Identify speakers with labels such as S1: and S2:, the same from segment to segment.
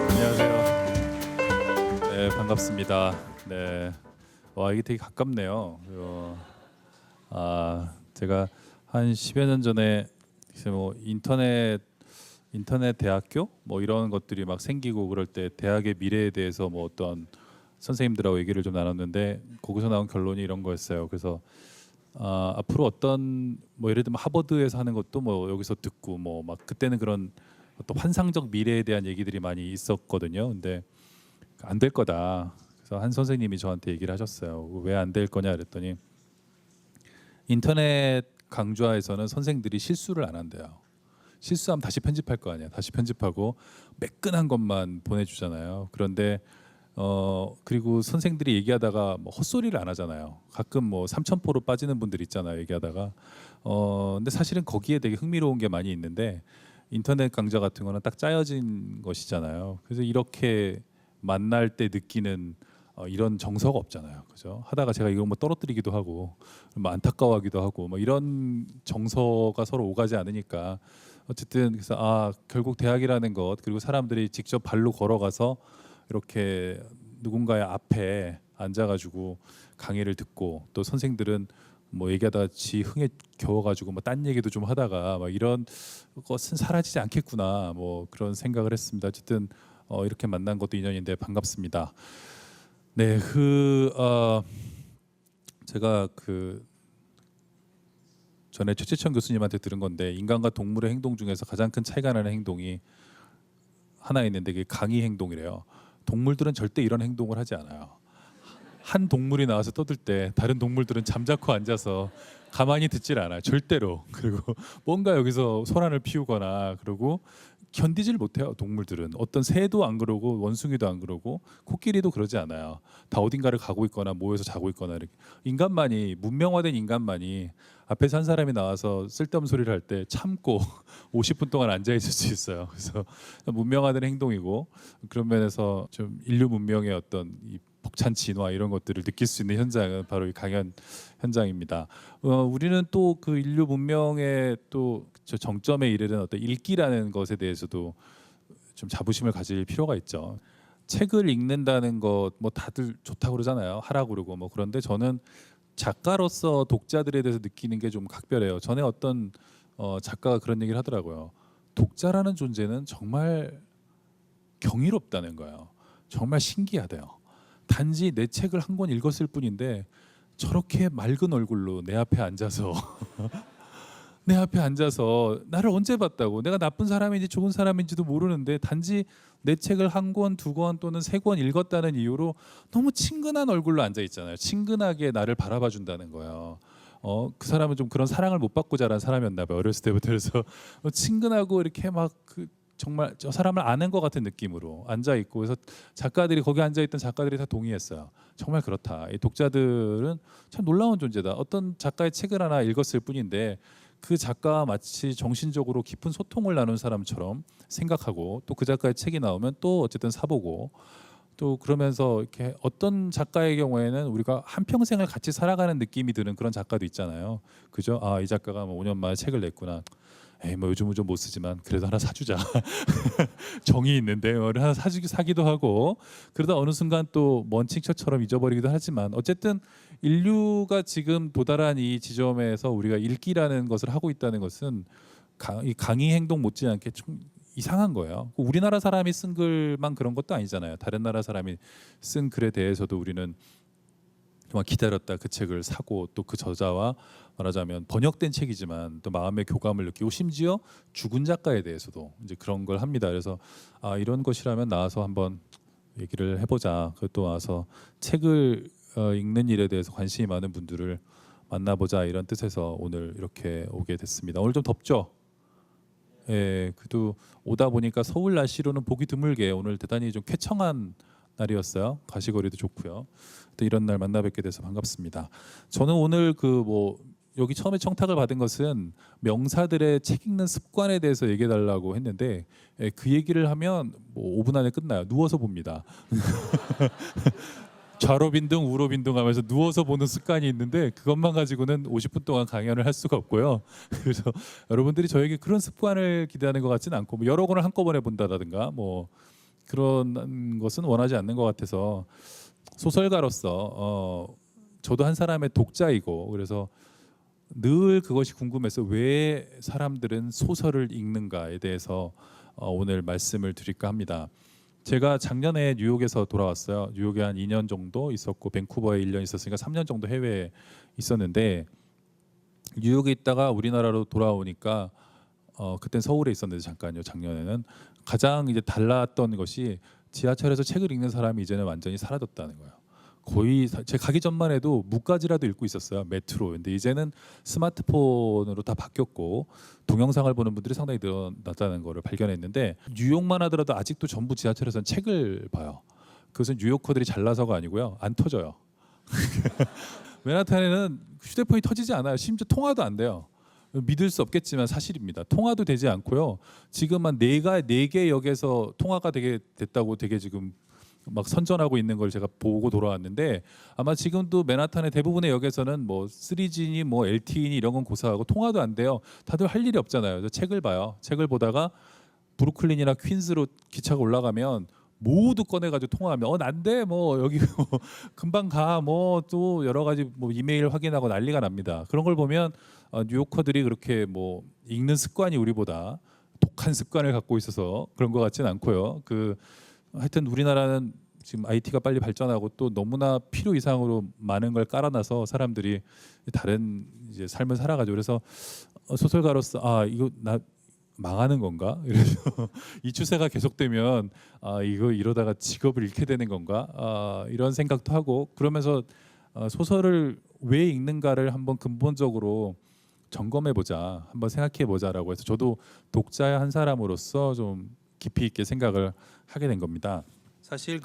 S1: 안녕하세요. 네, 반갑습니다. 네, 와 이게 되게 가깝네요. 제가 한 10여 년 전에 글쎄 뭐 인터넷 대학교 뭐 이런 것들이 막 생기고 그럴 때 대학의 미래에 대해서 뭐 어떤 선생님들하고 얘기를 좀 나눴는데 거기서 나온 결론이 이런 거였어요. 그래서 앞으로 어떤 뭐 예를 들면 하버드에서 하는 것도 뭐 여기서 듣고 뭐 막 그때는 그런 어떤 환상적 미래에 대한 얘기들이 많이 있었거든요. 근데 안 될 거다. 그래서 한 선생님이 저한테 얘기를 하셨어요. 왜 안 될 거냐 그랬더니 인터넷 강좌에서는 선생들이 실수를 안 한대요. 실수하면 다시 편집할 거 아니야. 다시 편집하고 매끈한 것만 보내주잖아요. 그런데 그리고 선생들이 얘기하다가 뭐 헛소리를 안 하잖아요. 가끔 뭐 삼천포로 빠지는 분들 있잖아요. 얘기하다가 근데 사실은 거기에 되게 흥미로운 게 많이 있는데 인터넷 강좌 같은 거는 딱 짜여진 것이잖아요. 그래서 이렇게 만날 때 느끼는 이런 정서가 없잖아요. 그죠? 하다가 제가 이거 뭐 떨어뜨리기도 하고 뭐 안타까워하기도 하고 뭐 이런 정서가 서로 오가지 않으니까 어쨌든 그래서 결국 대학이라는 것 그리고 사람들이 직접 발로 걸어가서 이렇게 누군가의 앞에 앉아가지고 강의를 듣고 또 선생들은 뭐 얘기하다가 지 흥에 겨워가지고 뭐 딴 얘기도 좀 하다가 막 이런 것은 사라지지 않겠구나 뭐 그런 생각을 했습니다. 어쨌든 이렇게 만난 것도 인연인데 반갑습니다. 네, 제가 전에 최재천 교수님한테 들은 건데 인간과 동물의 행동 중에서 가장 큰 차이가 나는 행동이 하나 있는데 그게 강의 행동이래요. 동물들은 절대 이런 행동을 하지 않아요. 한 동물이 나와서 떠들 때 다른 동물들은 잠자코 앉아서 가만히 듣질 않아요. 절대로. 그리고 뭔가 여기서 소란을 피우거나 그리고 견디질 못해요. 동물들은 어떤 새도 안 그러고 원숭이도 안 그러고 코끼리도 그러지 않아요. 다 어딘가를 가고 있거나 모여서 자고 있거나 이렇게. 인간만이 문명화된 인간만이 앞에서 한 사람이 나와서 쓸데없는 소리를 할 때 참고 50분 동안 앉아 있을 수 있어요. 그래서 문명화된 행동이고 그런 면에서 좀 인류 문명의 어떤 이 벅찬 진화 이런 것들을 느낄 수 있는 현장은 바로 이 강연 현장입니다. 우리는 또 그 인류 문명의 또 저 정점에 이르는 어떤 읽기라는 것에 대해서도 좀 자부심을 가질 필요가 있죠. 책을 읽는다는 것 뭐 다들 좋다고 그러잖아요. 하라고 그러고 뭐 그런데 저는 작가로서 독자들에 대해서 느끼는 게 좀 각별해요. 전에 어떤 작가가 그런 얘기를 하더라고요. 독자라는 존재는 정말 경이롭다는 거예요. 정말 신기하대요. 단지 내 책을 한 권 읽었을 뿐인데 저렇게 맑은 얼굴로 내 앞에 앉아서 내 앞에 앉아서 나를 언제 봤다고 내가 나쁜 사람인지 좋은 사람인지도 모르는데 단지 내 책을 한 권, 두 권 또는 세 권 읽었다는 이유로 너무 친근한 얼굴로 앉아 있잖아요. 친근하게 나를 바라봐 준다는 거예요. 그 사람은 좀 그런 사랑을 못 받고 자란 사람이었나 봐요. 어렸을 때부터. 그래서 친근하고 이렇게 막 정말 저 사람을 아는 것 같은 느낌으로 앉아 있고 그래서 작가들이 거기 앉아 있던 작가들이 다 동의했어요. 정말 그렇다. 이 독자들은 참 놀라운 존재다. 어떤 작가의 책을 하나 읽었을 뿐인데 그 작가와 마치 정신적으로 깊은 소통을 나눈 사람처럼 생각하고 또 그 작가의 책이 나오면 또 어쨌든 사보고 또 그러면서 이렇게 어떤 작가의 경우에는 우리가 한 평생을 같이 살아가는 느낌이 드는 그런 작가도 있잖아요. 그죠? 이 작가가 뭐 5년 만에 책을 냈구나. 에이 뭐 요즘은 좀 못 쓰지만 그래도 하나 사주자. 정이 있는데 하나 사기도 하고 그러다 어느 순간 또 먼 칭찬처럼 잊어버리기도 하지만 어쨌든 인류가 지금 도달한 이 지점에서 우리가 읽기라는 것을 하고 있다는 것은 이 강의 행동 못지않게 좀 이상한 거예요. 우리나라 사람이 쓴 글만 그런 것도 아니잖아요. 다른 나라 사람이 쓴 글에 대해서도 우리는 정말 기다렸다 그 책을 사고 또 그 저자와 말하자면 번역된 책이지만 또 마음의 교감을 느끼고 심지어 죽은 작가에 대해서도 이제 그런 걸 합니다. 그래서 이런 것이라면 나와서 한번 얘기를 해보자. 그것도 와서 책을 읽는 일에 대해서 관심이 많은 분들을 만나보자 이런 뜻에서 오늘 이렇게 오게 됐습니다. 오늘 좀 덥죠? 예, 그래도 오다 보니까 서울 날씨로는 보기 드물게 오늘 대단히 좀 쾌청한 날이었어요. 가시거리도 좋고요. 또 이런 날 만나 뵙게 돼서 반갑습니다. 저는 오늘 여기 처음에 청탁을 받은 것은 명사들의 책 읽는 습관에 대해서 얘기해 달라고 했는데 그 얘기를 하면 뭐 5분 안에 끝나요. 누워서 봅니다. 좌로 빈둥 우로 빈둥하면서 누워서 보는 습관이 있는데 그것만 가지고는 50분 동안 강연을 할 수가 없고요. 그래서 여러분들이 저에게 그런 습관을 기대하는 것 같지는 않고 뭐 여러 권을 한꺼번에 본다든가 뭐 그런 것은 원하지 않는 것 같아서 소설가로서 저도 한 사람의 독자이고 그래서 늘 그것이 궁금해서 왜 사람들은 소설을 읽는가에 대해서 오늘 말씀을 드릴까 합니다. 제가 작년에 뉴욕에서 돌아왔어요. 뉴욕에 한 2년 정도 있었고 밴쿠버에 1년 있었으니까 3년 정도 해외에 있었는데 뉴욕에 있다가 우리나라로 돌아오니까 그땐 서울에 있었는데 잠깐요. 작년에는 가장 이제 달랐던 것이 지하철에서 책을 읽는 사람이 이제는 완전히 사라졌다는 거예요. 거의 제가 가기 전만 해도 무까지라도 읽고 있었어요. 메트로. 근데 이제는 스마트폰으로 다 바뀌었고 동영상을 보는 분들이 상당히 늘어났다는 거를 발견했는데 뉴욕만 하더라도 아직도 전부 지하철에서는 책을 봐요. 그것은 뉴요커들이 잘나서가 아니고요. 안 터져요. 맨하탄에는 휴대폰이 터지지 않아요. 심지어 통화도 안 돼요. 믿을 수 없겠지만 사실입니다. 통화도 되지 않고요. 지금 한 네 개 역에서 통화가 됐다고 되게 지금 막 선전하고 있는 걸 제가 보고 돌아왔는데 아마 지금도 맨하탄의 대부분의 역에서는 뭐 3G니 뭐 LTE니 이런 건 고사하고 통화도 안 돼요. 다들 할 일이 없잖아요. 그래서 책을 봐요. 책을 보다가 브루클린이나 퀸즈로 기차가 올라가면 모두 꺼내가지고 통화하면 난데 뭐 여기 뭐 금방 가 뭐 또 여러 가지 뭐 이메일 확인하고 난리가 납니다. 그런 걸 보면 뉴요커들이 그렇게 뭐 읽는 습관이 우리보다 독한 습관을 갖고 있어서 그런 것 같지는 않고요. 하여튼 우리나라는 지금 IT가 빨리 발전하고 또 너무나 필요 이상으로 많은 걸 깔아놔서 사람들이 다른 이제 삶을 살아가죠. 그래서 소설가로서 이거 나 망하는 건가? 그래서 이 추세가 계속되면 이거 이러다가 직업을 잃게 되는 건가? 이런 생각도 하고 그러면서 소설을 왜 읽는가를 한번 근본적으로 점검해 보자, 한번 생각해 보자라고 해서 저도 독자의 한 사람으로서 좀 깊이 있게 생각을 하게 된 겁니다. 사실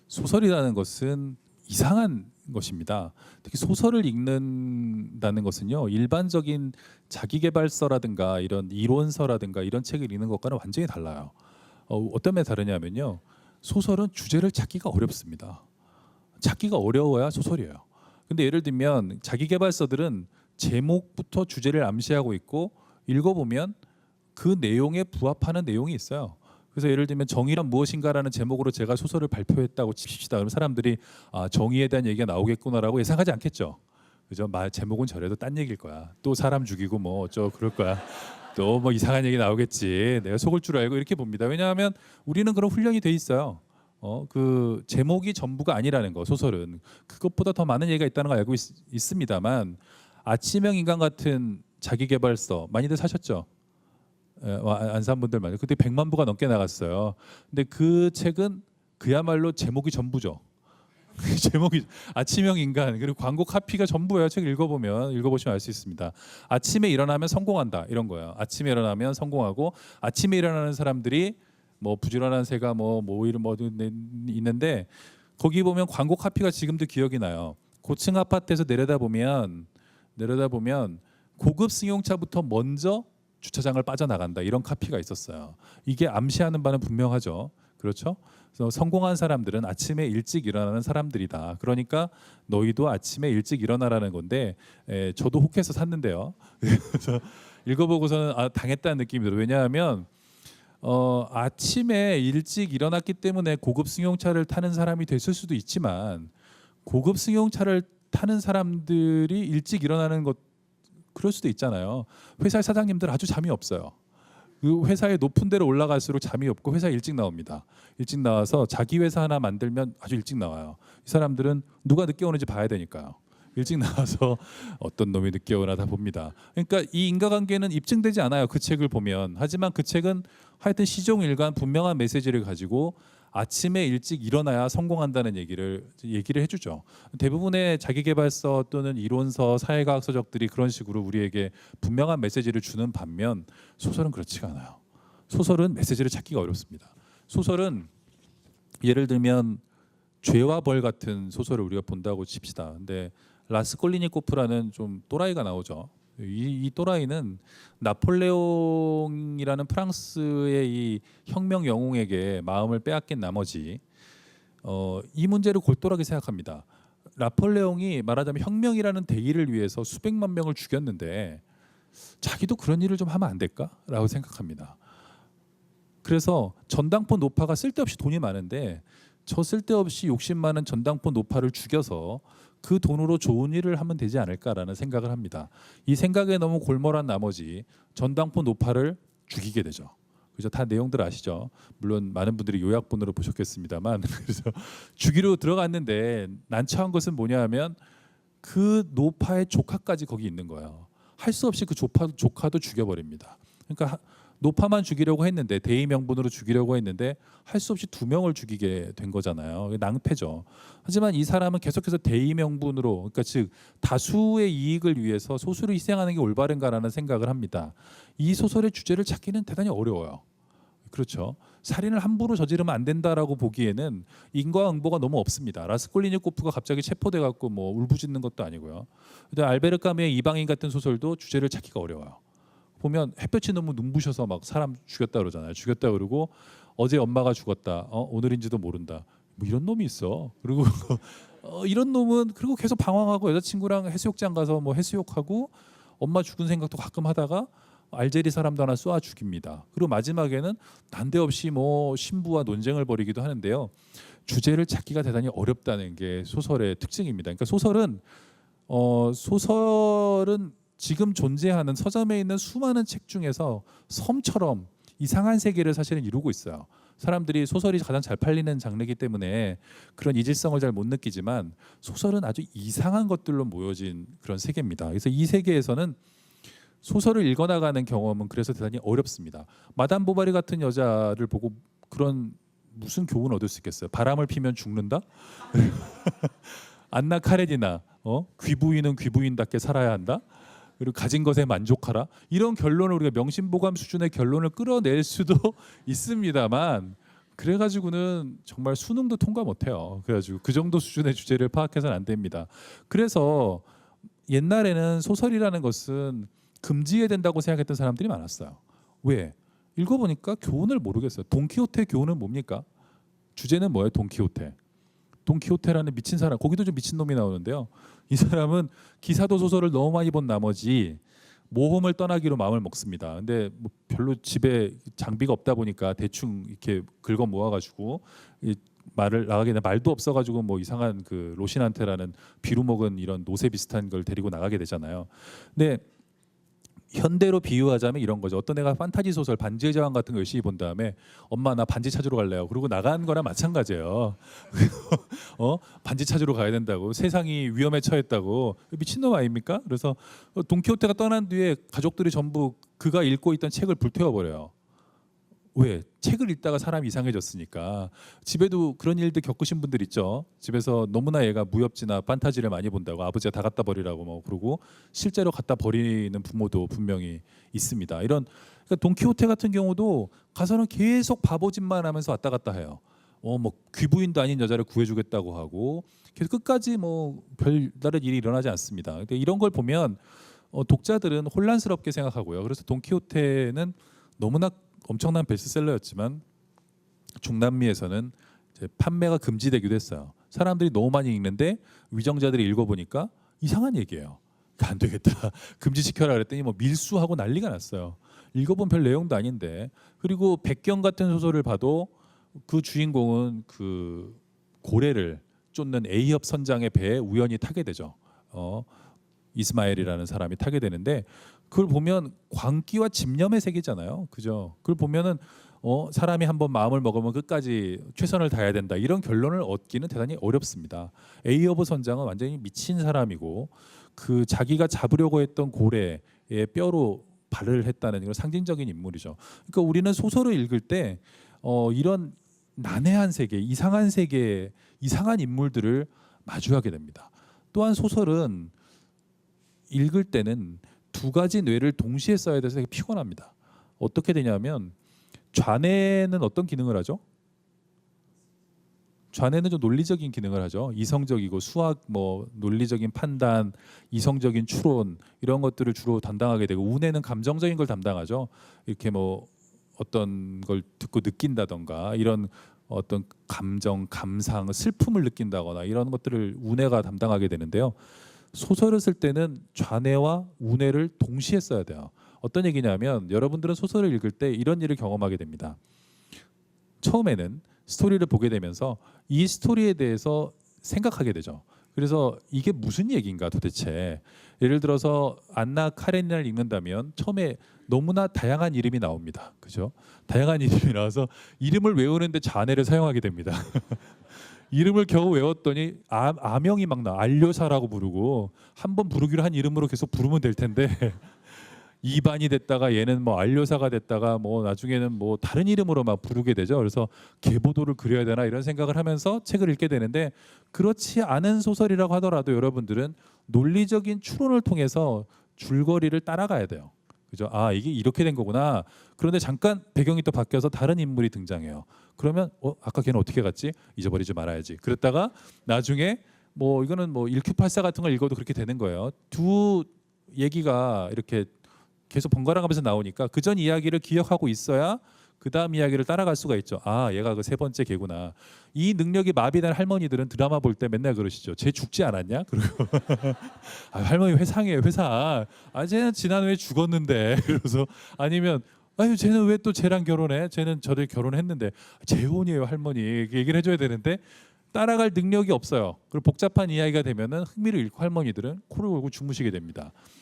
S1: 소설이라는 것은 이상한 것입니다. 특히 소설을 읽는다는 것은요, 일반적인 자기계발서라든가 이런 이론서라든가 이런 책을 읽는 것과는 완전히 달라요. 어떤 면에 다르냐면요, 소설은 주제를 찾기가 어렵습니다. 찾기가 어려워야 소설이에요. 근데 예를 들면 자기계발서들은 제목부터 주제를 암시하고 있고 읽어보면 그 내용에 부합하는 내용이 있어요. 그래서 예를 들면 정의란 무엇인가라는 제목으로 제가 소설을 발표했다고 칩시다. 그럼 사람들이 정의에 대한 얘기가 나오겠구나라고 예상하지 않겠죠. 그죠? 제목은 저래도 딴 얘기일 거야. 또 사람 죽이고 뭐 어쩌고 그럴 거야. 또 뭐 이상한 얘기 나오겠지. 내가 속을 줄 알고 이렇게 봅니다. 왜냐하면 우리는 그런 훈련이 돼 있어요. 그 제목이 전부가 아니라는 거. 소설은 그것보다 더 많은 얘기가 있다는 걸 알고 있습니다만 아침형 인간 같은 자기계발서 많이들 사셨죠? 안 산 분들 많아요. 그때 100만 부가 넘게 나갔어요. 근데 그 책은 그야말로 제목이 전부죠. 제목이 아침형 인간 그리고 광고 카피가 전부예요. 책 읽어보시면 알 수 있습니다. 아침에 일어나면 성공한다 이런 거예요. 아침에 일어나면 성공하고 아침에 일어나는 사람들이 뭐 부지런한 새가 뭐 이런 뭐 있는데 거기 보면 광고 카피가 지금도 기억이 나요. 고층 아파트에서 내려다보면 고급 승용차부터 먼저 주차장을 빠져나간다 이런 카피가 있었어요. 이게 암시하는 바는 분명하죠. 그렇죠? 그래서 성공한 사람들은 아침에 일찍 일어나는 사람들이다. 그러니까 너희도 아침에 일찍 일어나라는 건데 저도 혹해서 샀는데요. 그래서 읽어보고서는 당했다는 느낌이 들어요. 왜냐하면 아침에 일찍 일어났기 때문에 고급 승용차를 타는 사람이 됐을 수도 있지만 고급 승용차를 타는 사람들이 일찍 일어나는 것 그럴 수도 있잖아요. 회사의 사장님들 아주 잠이 없어요. 그 회사의 높은 데로 올라갈수록 잠이 없고 회사에 일찍 나옵니다. 일찍 나와서 자기 회사 하나 만들면 아주 일찍 나와요. 이 사람들은 누가 늦게 오는지 봐야 되니까요. 일찍 나와서 어떤 놈이 늦게 오나 다 봅니다. 그러니까 이 인과관계는 입증되지 않아요. 그 책을 보면. 하지만 그 책은 하여튼 시종일관 분명한 메시지를 가지고 아침에 일찍 일어나야 성공한다는 얘기를 해주죠. 대부분의 자기계발서 또는 이론서, 사회과학 서적들이 그런 식으로 우리에게 분명한 메시지를 주는 반면 소설은 그렇지가 않아요. 소설은 메시지를 찾기가 어렵습니다. 소설은 예를 들면 죄와 벌 같은 소설을 우리가 본다고 칩시다. 근데 라스콜리니코프라는 좀 또라이가 나오죠. 이 또라이는 나폴레옹이라는 프랑스의 이 혁명 영웅에게 마음을 빼앗긴 나머지 이 문제를 골똘하게 생각합니다. 나폴레옹이 말하자면 혁명이라는 대의를 위해서 수백만 명을 죽였는데 자기도 그런 일을 좀 하면 안 될까라고 생각합니다. 그래서 전당포 노파가 쓸데없이 돈이 많은데 저 쓸데없이 욕심 많은 전당포 노파를 죽여서 그 돈으로 좋은 일을 하면 되지 않을까라는 생각을 합니다. 이 생각에 너무 골몰한 나머지 전당포 노파를 죽이게 되죠. 그죠? 다 내용들 아시죠? 물론 많은 분들이 요약본으로 보셨겠습니다만 그래서 죽이러 들어갔는데 난처한 것은 뭐냐 하면 그 노파의 조카까지 거기 있는 거예요. 할 수 없이 그 조카도 죽여버립니다. 그러니까 노파만 죽이려고 했는데 대의 명분으로 죽이려고 했는데 할 수 없이 2명을 죽이게 된 거잖아요. 낭패죠. 하지만 이 사람은 계속해서 대의 명분으로, 그러니까 즉 다수의 이익을 위해서 소수를 희생하는 게 올바른가라는 생각을 합니다. 이 소설의 주제를 찾기는 대단히 어려워요. 그렇죠. 살인을 함부로 저지르면 안 된다라고 보기에는 인과응보가 너무 없습니다. 라스콜리니코프가 갑자기 체포돼 갖고 뭐 울부짖는 것도 아니고요. 근데 알베르 까뮈의 이방인 같은 소설도 주제를 찾기가 어려워요. 보면 햇볕이 너무 눈부셔서 막 사람 죽였다 그러잖아요. 죽였다 그러고 어제 엄마가 죽었다. 오늘인지도 모른다. 뭐 이런 놈이 있어. 그리고 이런 놈은 그리고 계속 방황하고 여자친구랑 해수욕장 가서 뭐 해수욕하고 엄마 죽은 생각도 가끔 하다가 알제리 사람도 하나 쏘아 죽입니다. 그리고 마지막에는 난데없이 뭐 신부와 논쟁을 벌이기도 하는데요. 주제를 찾기가 대단히 어렵다는 게 소설의 특징입니다. 그러니까 소설은 지금 존재하는 서점에 있는 수많은 책 중에서 섬처럼 이상한 세계를 사실은 이루고 있어요. 사람들이 소설이 가장 잘 팔리는 장르이기 때문에 그런 이질성을 잘 못 느끼지만 소설은 아주 이상한 것들로 모여진 그런 세계입니다. 그래서 이 세계에서는 소설을 읽어나가는 경험은 그래서 대단히 어렵습니다. 마담 보바리 같은 여자를 보고 그런 무슨 교훈을 얻을 수 있겠어요? 바람을 피면 죽는다? 안나 카레니나 귀부인은 귀부인답게 살아야 한다? 그리고 가진 것에 만족하라? 이런 결론을 우리가 명심보감 수준의 결론을 끌어낼 수도 있습니다만 그래가지고는 정말 수능도 통과 못해요. 그래가지고 그 정도 수준의 주제를 파악해서는 안 됩니다. 그래서 옛날에는 소설이라는 것은 금지해야 된다고 생각했던 사람들이 많았어요. 왜? 읽어보니까 교훈을 모르겠어요. 돈키호테 교훈은 뭡니까? 주제는 뭐예요? 돈키호테. 돈키호테라는 미친 사람, 거기도 좀 미친 놈이 나오는데요. 이 사람은 기사도 소설을 너무 많이 본 나머지 모험을 떠나기로 마음을 먹습니다. 근데 뭐 별로 집에 장비가 없다 보니까 대충 이렇게 긁어 모아가지고 말을 나가게 되는 말도 없어가지고 뭐 이상한 그 로신한테라는 비루 먹은 이런 노새 비슷한 걸 데리고 나가게 되잖아요. 근데 현대로 비유하자면 이런 거죠. 어떤 애가 판타지 소설 반지의 제왕 같은 거 열심히 본 다음에 엄마 나 반지 찾으러 갈래요. 그러고 나간 거랑 마찬가지예요. 반지 찾으러 가야 된다고 세상이 위험에 처했다고 미친놈 아닙니까? 그래서 돈키호테가 떠난 뒤에 가족들이 전부 그가 읽고 있던 책을 불태워버려요. 왜? 책을 읽다가 사람이 이상해졌으니까. 집에도 그런 일들 겪으신 분들 있죠. 집에서 너무나 얘가 무협지나 판타지를 많이 본다고 아버지가 다 갖다 버리라고 뭐 그러고 실제로 갖다 버리는 부모도 분명히 있습니다. 이런 그러니까 돈키호테 같은 경우도 가서는 계속 바보짓만 하면서 왔다 갔다 해요. 뭐 귀부인도 아닌 여자를 구해주겠다고 하고 계속 끝까지 뭐 별다른 일이 일어나지 않습니다. 근데 이런 걸 보면 독자들은 혼란스럽게 생각하고요. 그래서 돈키호테는 너무나 엄청난 베스트셀러였지만 중남미에서는 이제 판매가 금지되기도 했어요. 사람들이 너무 많이 읽는데 위정자들이 읽어보니까 이상한 얘기예요. 안 되겠다. 금지시켜라 그랬더니 뭐 밀수하고 난리가 났어요. 읽어본 별 내용도 아닌데. 그리고 백경 같은 소설을 봐도 그 주인공은 그 고래를 쫓는 A협 선장의 배에 우연히 타게 되죠. 이스마엘이라는 사람이 타게 되는데 그걸 보면 광기와 집념의 세계잖아요. 그죠? 그걸 보면은 사람이 한번 마음을 먹으면 끝까지 최선을 다해야 된다. 이런 결론을 얻기는 대단히 어렵습니다. 에이어브 선장은 완전히 미친 사람이고 그 자기가 잡으려고 했던 고래의 뼈로 발을 했다는 이런 상징적인 인물이죠. 그러니까 우리는 소설을 읽을 때 이런 난해한 세계, 이상한 세계, 이상한 인물들을 마주하게 됩니다. 또한 소설은 읽을 때는 두 가지 뇌를 동시에 써야 돼서 되게 피곤합니다. 어떻게 되냐면 좌뇌는 어떤 기능을 하죠? 좌뇌는 좀 논리적인 기능을 하죠. 이성적이고 수학, 뭐 논리적인 판단, 이성적인 추론 이런 것들을 주로 담당하게 되고 우뇌는 감정적인 걸 담당하죠. 이렇게 뭐 어떤 걸 듣고 느낀다던가 이런 어떤 감정, 감상, 슬픔을 느낀다거나 이런 것들을 운해가 담당하게 되는데요. 소설을 쓸 때는 좌뇌와 우뇌를 동시에 써야 돼요. 어떤 얘기냐면 여러분들은 소설을 읽을 때 이런 일을 경험하게 됩니다. 처음에는 스토리를 보게 되면서 이 스토리에 대해서 생각하게 되죠. 그래서 이게 무슨 얘기인가 도대체. 예를 들어서 안나 카레니나를 읽는다면 처음에 너무나 다양한 이름이 나옵니다. 그죠? 다양한 이름이 나와서 이름을 외우는데 좌뇌를 사용하게 됩니다. 이름을 겨우 외웠더니 아명이 막 나. 알료사라고 부르고 한 번 부르기로 한 이름으로 계속 부르면 될 텐데 이반이 됐다가 얘는 뭐 안료사가 됐다가 뭐 나중에는 뭐 다른 이름으로 막 부르게 되죠. 그래서 계보도를 그려야 되나 이런 생각을 하면서 책을 읽게 되는데, 그렇지 않은 소설이라고 하더라도 여러분들은 논리적인 추론을 통해서 줄거리를 따라가야 돼요. 그죠? 아, 이게 이렇게 된 거구나. 그런데 잠깐 배경이 또 바뀌어서 다른 인물이 등장해요. 그러면 아까 걔는 어떻게 갔지? 잊어버리지 말아야지. 그랬다가 나중에 뭐 이거는 뭐 1Q84 같은 걸 읽어도 그렇게 되는 거예요. 두 얘기가 이렇게 계속 번갈아 가면서 나오니까 그 전 이야기를 기억하고 있어야 그 다음 이야기를 따라갈 수가 있죠. 아, 얘가 그 세 번째 개구나. 이 능력이 마비된 할머니들은 드라마 볼 때 맨날 그러시죠. 쟤 죽지 않았냐? 그리고 아, 할머니 회상이에요, 회상. 아, 쟤는 지난해에 죽었는데. 그래서 아니면 아유, 쟤는 왜 또 쟤랑 결혼해? 쟤는 저를 결혼했는데 재혼이에요, 할머니. 이렇게 얘기를 해줘야 되는데 따라갈 능력이 없어요. 그리고 복잡한 이야기가 되면은 흥미를 잃고 할머니들은 코를 골고 주무시게 됩니다.